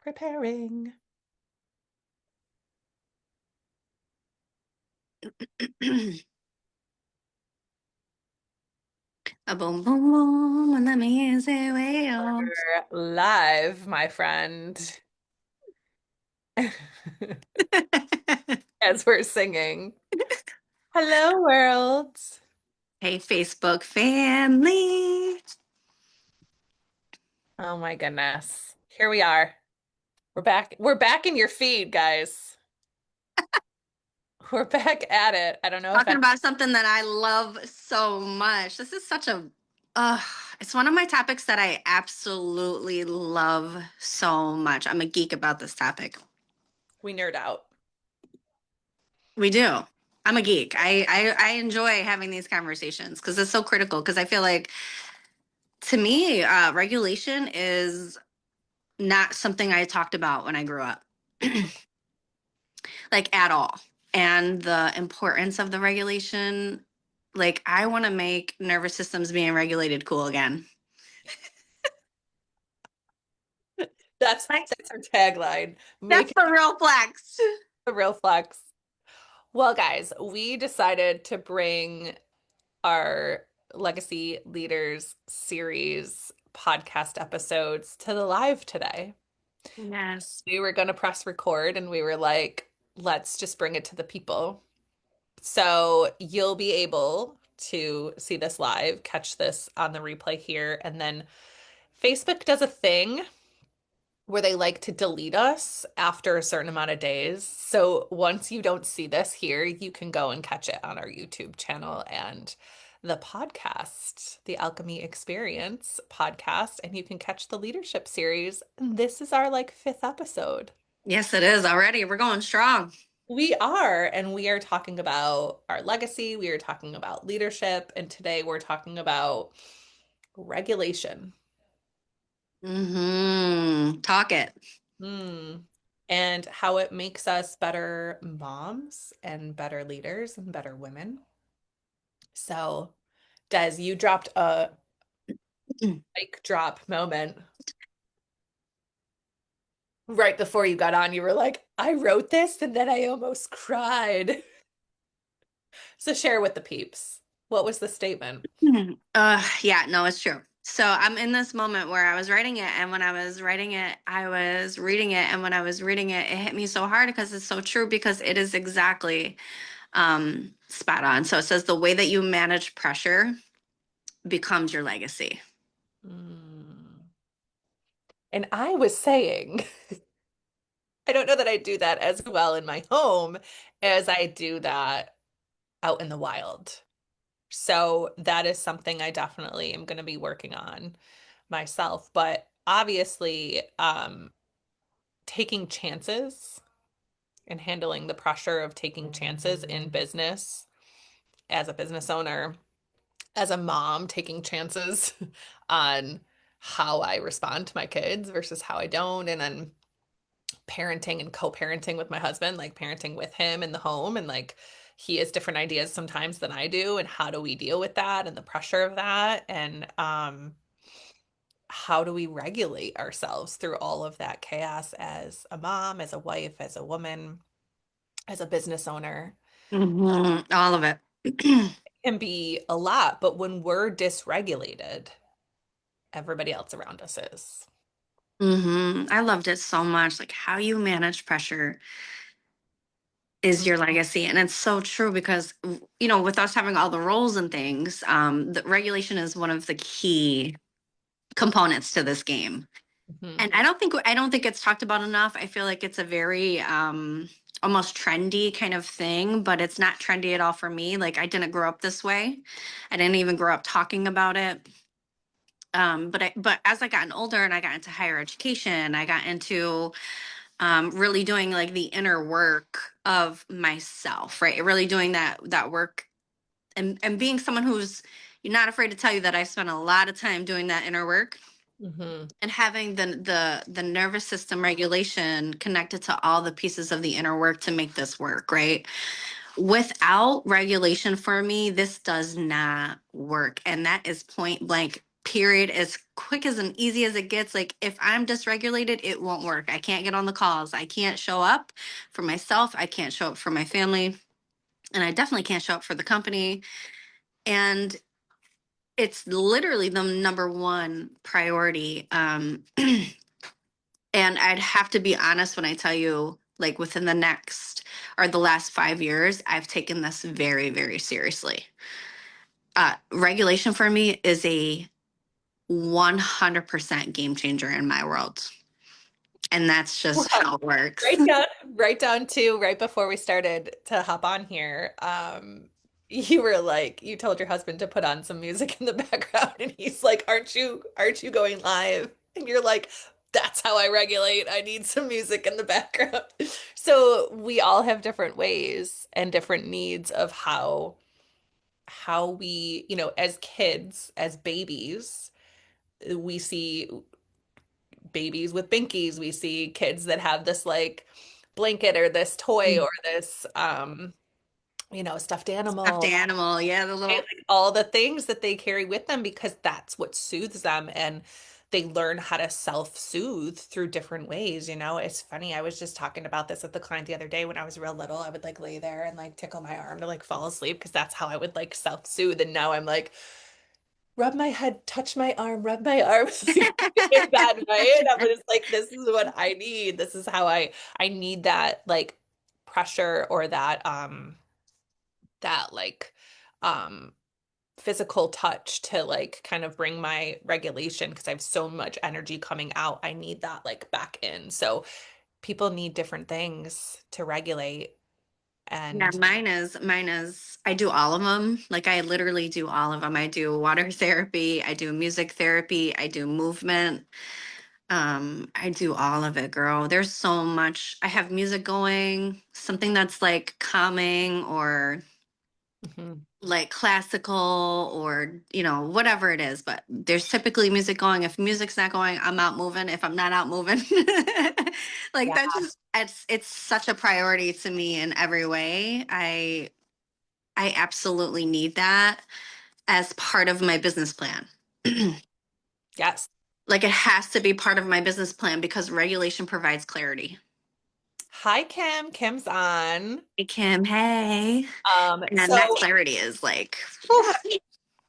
Preparing. A boom boom boom and the music wails. We're live, my friend, as we're singing. Hello, world. Hey, Facebook family. Oh my goodness. Here we are. We're back. We're back in your feed, guys. We're back at it. I don't know if Talking any about something that I love so much. This is such a, uh, it's one of my topics that I absolutely love so much. I'm a geek about this topic. we nerd out. We do. I'm a geek. I enjoy having these conversations because it's so critical. Because I feel like, to me, regulation is not something I talked about when I grew up. Like at all. And the importance of the regulation, like I want to make nervous systems being regulated cool again. That's Like that's our tagline. that's Make it the real flex. a real flex. Well, guys, we decided to bring our Legacy Leaders series podcast episodes to the live today. Yes. We were going to press record and we were like, let's just bring it to the people. So you'll be able to see this live, catch this on the replay here. And then Facebook does a thing where they like to delete us after a certain amount of days. So once you don't see this here, you can go and catch it on our YouTube channel and the podcast, the Alchemy Experience podcast, and you can catch the leadership series. And this is our like fifth episode. Yes, it is already. We're going strong. We are, and we are talking about our legacy. We are talking about leadership, and today we're talking about regulation. Talk it. Hmm. And how it makes us better moms and better leaders and better women. So, Des, you dropped a mic drop moment right before you got on. You were like, I wrote this and then I almost cried. So, share with the peeps. What was the statement? Yeah, no, it's true. So I'm in this moment where I was writing it, and when I was writing it, I was reading it, and when I was reading it, it hit me so hard because it's so true because it is exactly spot on. So it says the way that you manage pressure becomes your legacy. Hmm. And I was saying, I don't know that I do that as well in my home as I do that out in the wild. So that is something I definitely am going to be working on myself. But obviously, taking chances and handling the pressure of taking chances in business as a business owner, as a mom, taking chances on how I respond to my kids versus how I don't, and then parenting and co-parenting with my husband, like parenting with him in the home and like he has different ideas sometimes than I do and how do we deal with that and the pressure of that and how do we regulate ourselves through all of that chaos as a mom, as a wife, as a woman, as a business owner. All of it. It can be a lot, but when we're dysregulated, everybody else around us is. I loved it so much. Like how you manage pressure is your legacy. And it's so true because, with us having all the roles and things, the regulation is one of the key components to this game. Mhm. And I don't think it's talked about enough. I feel like it's a very almost trendy kind of thing, but it's not trendy at all for me. Like I didn't grow up this way. I didn't even grow up talking about it. But as I gotten older and I got into higher education, I got into really doing like the inner work of myself, right? Really doing that work and being someone who's you're not afraid to tell you that I spent a lot of time doing that inner work Mhm. and having the nervous system regulation connected to all the pieces of the inner work to make this work, right? Without regulation for me, this does not work. And that is point blank period, as quick as and easy as it gets. Like if I'm dysregulated, it won't work. I can't get on the calls. I can't show up for myself. I can't show up for my family. And I definitely can't show up for the company. And it's literally the number one priority. And I'd have to be honest when I tell you, like within the next or the last 5 years, I've taken this very, very seriously. Regulation for me is a 100% game changer in my world. And that's just Well, how it right works. down, right down to right before we started to hop on here, you were like, you told your husband to put on some music in the background, and he's like, aren't you going live? And you're like, that's how I regulate. I need some music in the background. So we all have different ways and different needs of how we, as kids, as babies, we see babies with binkies. We see kids that have this like blanket or this toy or this stuffed Stuffed animal, animal. Yeah, the right? little. Like all the things that they carry with them because that's what soothes them and they learn how to self-soothe through different ways. It's funny. I was just talking about this with the client the other day when I was real little. I would like lay there and like tickle my arm to like fall asleep because that's how I would like self-soothe. And now I'm like, rub my head, touch my arm, rub my arm. In bed, right? I'm just like, this is what I need. This is how I need that like pressure or that like um physical touch to like kind of bring my regulation because I have so much energy coming out. I need that like back in. So people need different things to regulate Yeah, and mine is I do all of them. Like I literally do all of them. I do water therapy, I do music therapy, I do movement. I do all of it, girl. There's so much. I have music going, something that's like calming or mhm. like classical or whatever it is, but there's typically music going. If music's not going, I'm out moving. If I'm not out moving, like Yeah. that's just it's such a priority to me in every way. I absolutely need that as part of my business plan. Yes. Like it has to be part of my business plan because regulation provides clarity. Hi, Kim. Kim's on. Hey Kim, hey. And then that So clarity is like, yeah,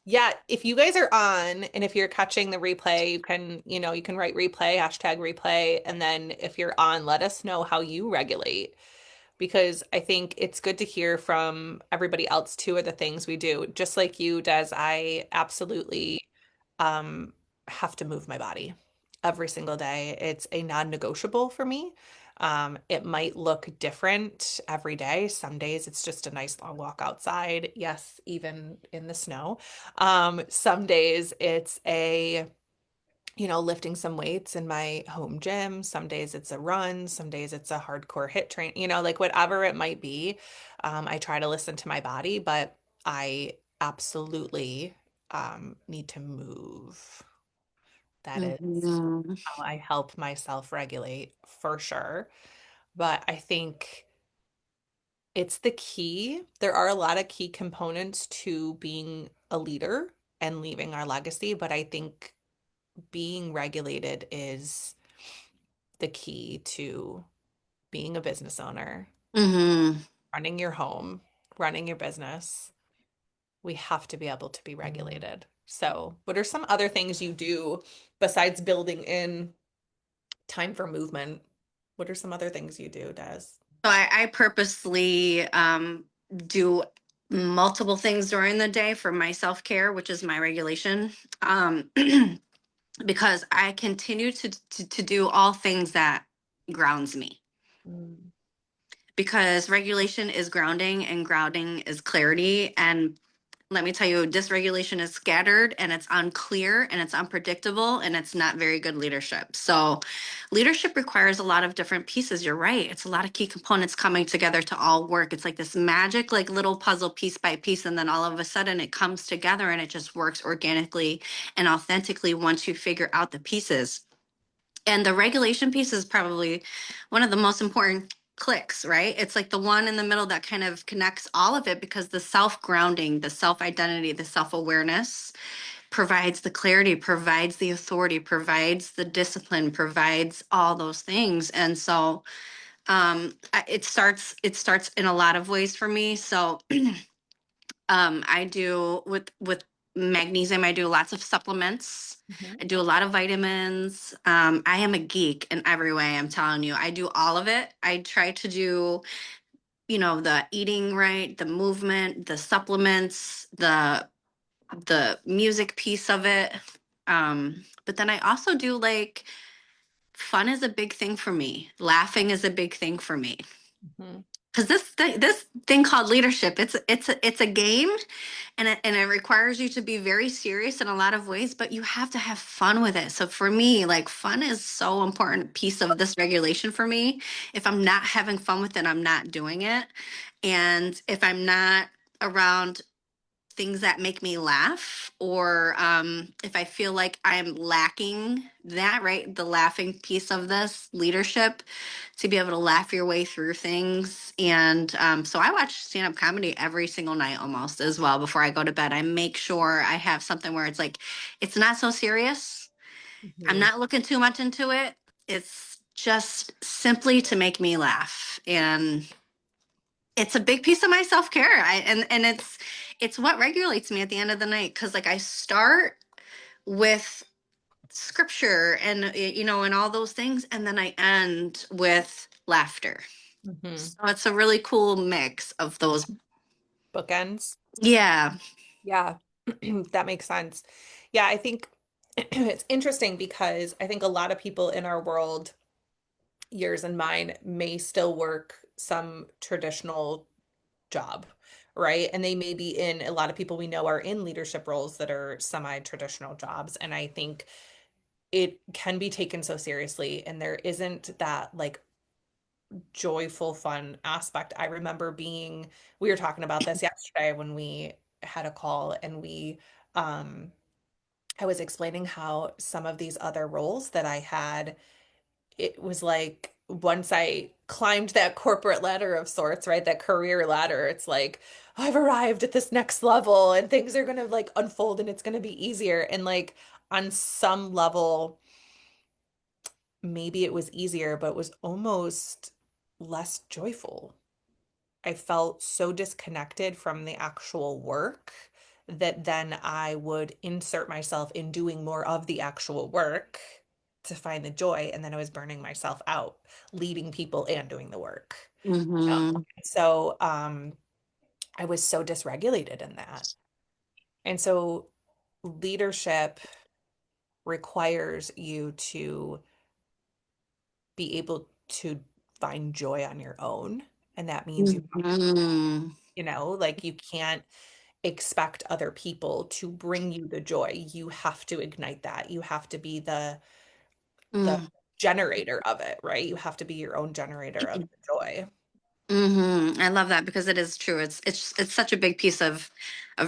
yeah, if you guys are on and if you're catching the replay, you can write replay, hashtag replay. And then if you're on, let us know how you regulate because I think it's good to hear from everybody else too of the things we do. Just like you, Des, I absolutely um have to move my body every single day. It's a non-negotiable for me. It might look different every day. Some days it's just a nice long walk outside. Yes, even in the snow. Some days it's lifting some weights in my home gym. Some days it's a run. Some days it's a hardcore hit train, like whatever it might be. I try to listen to my body, but I absolutely need to move. That is mhm. how I help myself regulate for sure. But I think it's the key. There are a lot of key components to being a leader and leaving our legacy, but I think being regulated is the key to being a business owner, Mhm. running your home, running your business. We have to be able to be regulated. So, what are some other things you do besides building in time for movement? What are some other things you do, Des? So I purposely do multiple things during the day for my self care, which is my regulation, um, because I continue to do all things that grounds me. Mm. Because regulation is grounding and grounding is clarity. And let me tell you, dysregulation is scattered and it's unclear and it's unpredictable and it's not very good leadership. So, leadership requires a lot of different pieces. You're right. It's a lot of key components coming together to all work. It's like this magic, like little puzzle piece by piece. And then all of a sudden it comes together and it just works organically and authentically once you figure out the pieces. And the regulation piece is probably one of the most important clicks, right? It's like the one in the middle that kind of connects all of it because the self grounding, the self identity, the self awareness provides the clarity, provides the authority, provides the discipline, provides all those things. And so it starts in a lot of ways for me. So I do with magnesium, I do lots of supplements. Mhm. I do a lot of vitamins. I am a geek in every way. I'm telling you, I do all of it. I try to do, the eating right, the movement, the supplements, the music piece of it. But then I also do like fun is a big thing for me. Laughing is a big thing for me. Mhm. Because this thing called leadership, it's a game, and it requires you to be very serious in a lot of ways, but you have to have fun with it. So for me, like fun is so important piece of this regulation for me. If I'm not having fun with it, I'm not doing it. And if I'm not around things that make me laugh, or if I feel like I'm lacking that, right, the laughing piece of this leadership, to be able to laugh your way through things. And so I watch stand-up comedy every single night almost as well. Before I go to bed, I make sure I have something where it's like, it's not so serious, I'm Mhm. not looking too much into it, it's just simply to make me laugh. And it's a big piece of my self-care. And it's what regulates me at the end of the night, because like I start with scripture and and all those things, and then I end with laughter. Mhm. So it's a really cool mix of those. Bookends. Yeah. Yeah, that makes sense. Yeah, I think it's interesting because I think a lot of people in our world, yours and mine, may still work some traditional job, right? And they may be in, a lot of people we know are in leadership roles that are semi-traditional jobs. And I think it can be taken so seriously, and there isn't that like joyful, fun aspect. I remember we were talking about this yesterday when we had a call, and um, I was explaining how some of these other roles that I had, it was like once I climbed that corporate ladder of sorts, right? That career ladder, it's like, I've arrived at this next level and things are going to like unfold and it's going to be easier. And like on some level, maybe it was easier, but it was almost less joyful. I felt so disconnected from the actual work that then I would insert myself in doing more of the actual work to find the joy. And then I was burning myself out, leading people and doing the work. Hmm. So I was so dysregulated in that. And so leadership requires you to be able to find joy on your own. And that means Hmm. like you can't expect other people to bring you the joy. You have to ignite that. You have to be the generator of it, right? You have to be your own generator of the joy. I love that, because it is true. It's such a big piece of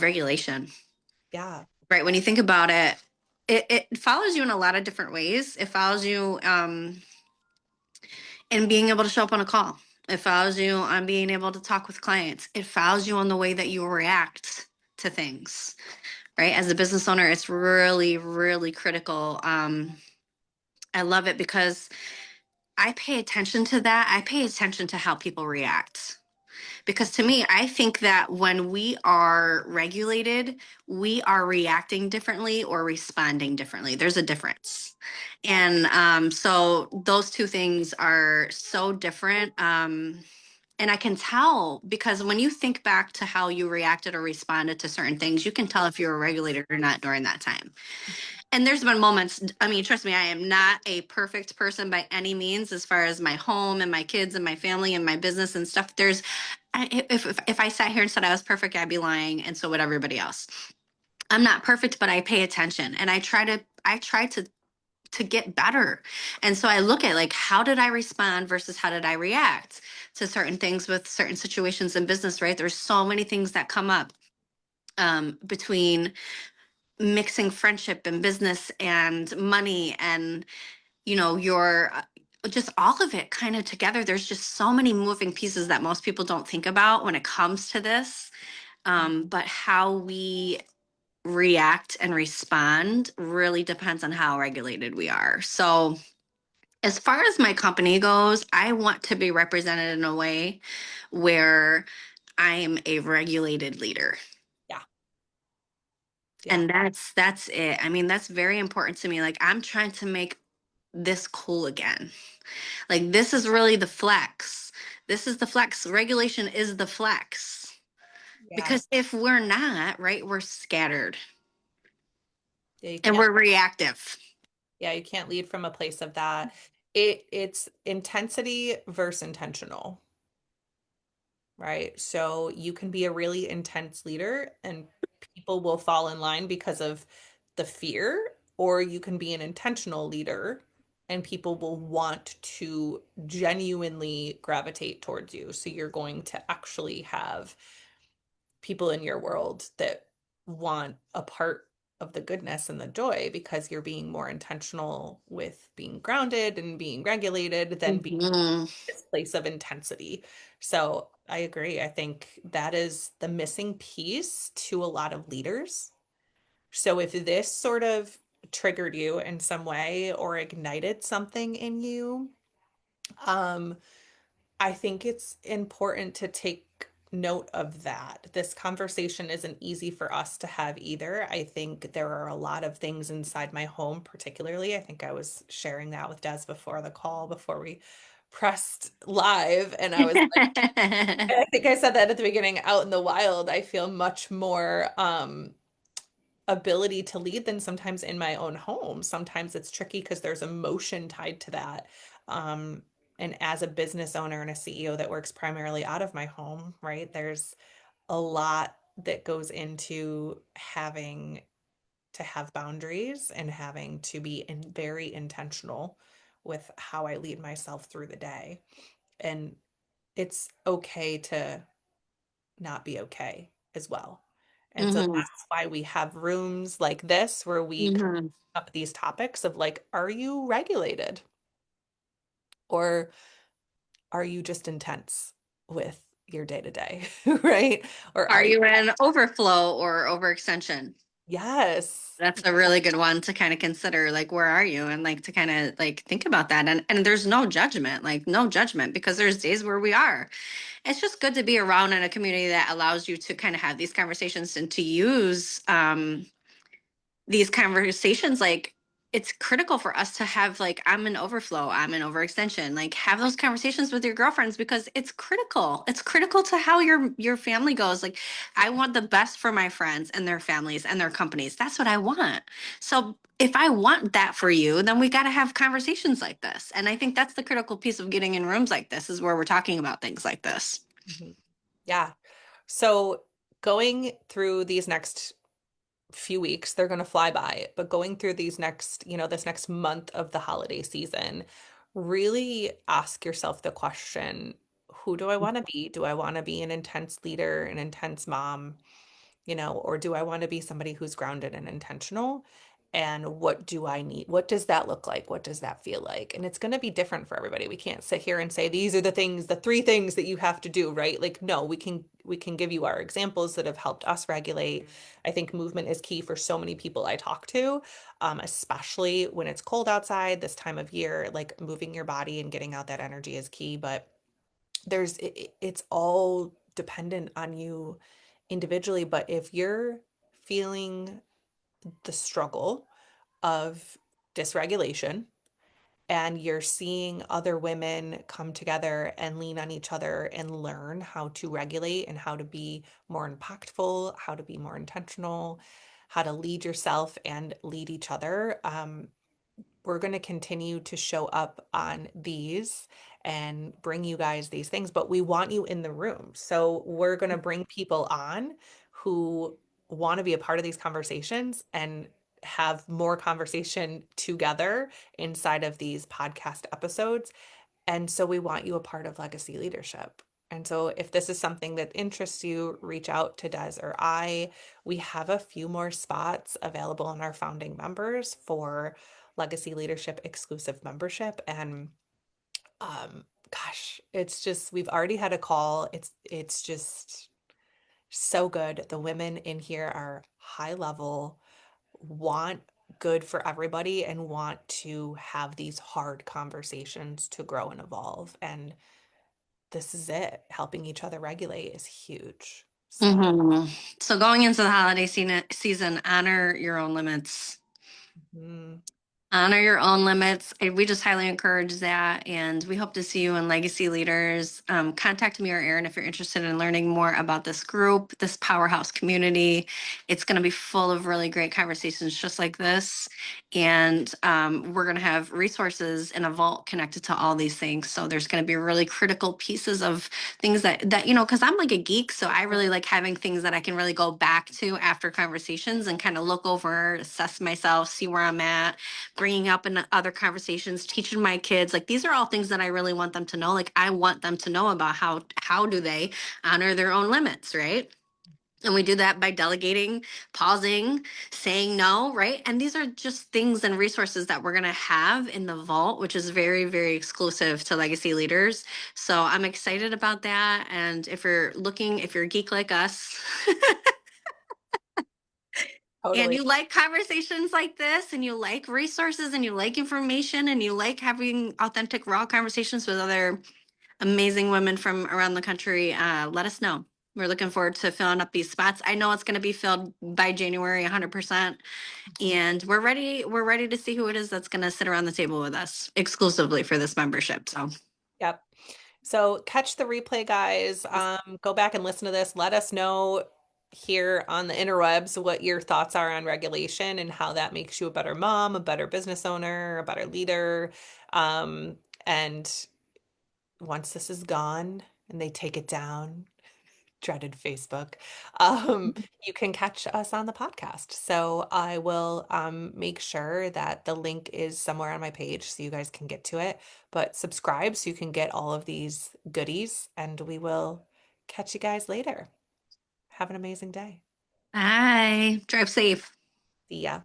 regulation, Yeah. right? When you think about it, it follows you in a lot of different ways. It follows you in being able to show up on a call. It follows you on being able to talk with clients. It follows you on the way that you react to things, right? As a business owner, it's really, really critical. I love it because I pay attention to that. I pay attention to how people react. Because to me, I think that when we are regulated, we are reacting differently or responding differently. There's a difference. And so those two things are so different. And I can tell, because when you think back to how you reacted or responded to certain things, you can tell if you were regulated or not during that time. And there's been moments, I mean, trust me, I am not a perfect person by any means as far as my home and my kids and my family and my business and stuff. If I sat here and said I was perfect, I'd be lying, and so would everybody else. I'm not perfect, but I pay attention, and I try to get better. And so I look at like, how did I respond versus how did I react to certain things with certain situations in business, right? There's so many things that come up between mixing friendship and business and money and your just all of it kind of together. There's just so many moving pieces that most people don't think about when it comes to this. But how we react and respond really depends on how regulated we are. So, as far as my company goes, I want to be represented in a way where I'm a regulated leader. Yeah. Yeah. And that's it. I mean, that's very important to me. Like I'm trying to make this cool again. Like this is really the flex. This is the flex. Regulation is the flex. Yeah. Because if we're not, right, we're scattered Yeah, you and can't we're reactive. yeah, you can't lead from a place of that. It's intensity versus intentional, right? So you can be a really intense leader and people will fall in line because of the fear, or you can be an intentional leader and people will want to genuinely gravitate towards you. So you're going to actually have people in your world that want a part of the goodness and the joy because you're being more intentional with being grounded and being regulated than being Mhm. this place of intensity. So I agree. I think that is the missing piece to a lot of leaders. So if this sort of triggered you in some way or ignited something in you, um, I think it's important to take note of that. This conversation isn't easy for us to have either. I think there are a lot of things inside my home, particularly. I think I was sharing that with Des before the call, before we pressed live. And I was like, I think I said that at the beginning, out in the wild, I feel much more ability to lead than sometimes in my own home. Sometimes it's tricky because there's emotion tied to that. Um, and as a business owner and a CEO that works primarily out of my home, right, there's a lot that goes into having to have boundaries and having to be very intentional with how I lead myself through the day. And it's okay to not be okay as well. And so Mhm. that's why we have rooms like this where we come Mhm. up these topics of like, are you regulated? Or are you just intense with your day to day, right? Or Are are you, you in overflow or overextension? yes. That's a really good one to kind of consider. Like, where are you? And like to kind of like think about that. And there's no judgment, like no judgment, because there's days where we are. It's just good to be around in a community that allows you to kind of have these conversations and to use these conversations. Like it's critical for us to have like I'm an overflow, I'm an overextension, like have those conversations with your girlfriends because it's critical to how your family goes. Like I want the best for my friends and their families and their companies. That's what I want. So if I want that for you, then we got to have conversations like this. And I think that's the critical piece of getting in rooms like this is where we're talking about things like this. Mhm. Yeah. So going through these next few weeks, they're going to fly by, but going through these next, this next month of the holiday season, really ask yourself the question, who do I want to be? Do I want to be an intense leader, an intense mom, or do I want to be somebody who's grounded and intentional? And what do I need? What does that look like? What does that feel like? And it's going to be different for everybody. We can't sit here and say these are the things, the three things that you have to do, right? Like no, we can give you our examples that have helped us regulate. I think movement is key for so many people I talk to, especially when it's cold outside this time of year, like moving your body and getting out that energy is key, but it's all dependent on you individually. But if you're feeling the struggle of dysregulation and you're seeing other women come together and lean on each other and learn how to regulate and how to be more impactful, how to be more intentional, how to lead yourself and lead each other, we're going to continue to show up on these and bring you guys these things, but we want you in the room. So we're going to bring people on who want to be a part of these conversations and have more conversation together inside of these podcast episodes. And so we want you a part of legacy leadership. And so if this is something that interests you, reach out to Des or I. We have a few more spots available in our founding members for legacy leadership exclusive membership. And gosh, it's just we've already had a call. It's just so good. The women in here are high level, want good for everybody, and want to have these hard conversations to grow and evolve. And this is it. Helping each other regulate is huge. So, Hmm. So going into the holiday season, honor your own limits. mm, Honor your own limits. We just highly encourage that. And we hope to see you in Legacy Leaders. Contact me or Erin if you're interested in learning more about this group, this powerhouse community. It's going to be full of really great conversations just like this. And we're going to have resources in a vault connected to all these things. So there's going to be really critical pieces of things that because I'm like a geek. So I really like having things that I can really go back to after conversations and kind of look over, assess myself, see where I'm at, bringing up in other conversations, teaching my kids. Like these are all things that I really want them to know. Like I want them to know about how do they honor their own limits, right? And we do that by delegating, pausing, saying no, right? And these are just things and resources that we're going to have in the vault, which is very, very exclusive to Legacy Leaders. So I'm excited about that. And if you're a geek like us, and totally. you like conversations like this, and you like resources, and you like information, and you like having authentic, raw conversations with other amazing women from around the country, let us know. We're looking forward to filling up these spots. I know it's going to be filled by January 100%. Mhm. And we're ready to see who it is that's going to sit around the table with us exclusively for this membership. So Yep. So catch the replay, guys. Go back and listen to this. Let us know here on the interwebs what your thoughts are on regulation and how that makes you a better mom, a better business owner, a better leader. And once this is gone and they take it down, dreaded Facebook, you can catch us on the podcast. So I will make sure that the link is somewhere on my page so you guys can get to it. But subscribe so you can get all of these goodies, and we will catch you guys later. Have an amazing day. bye. Drive safe. See ya.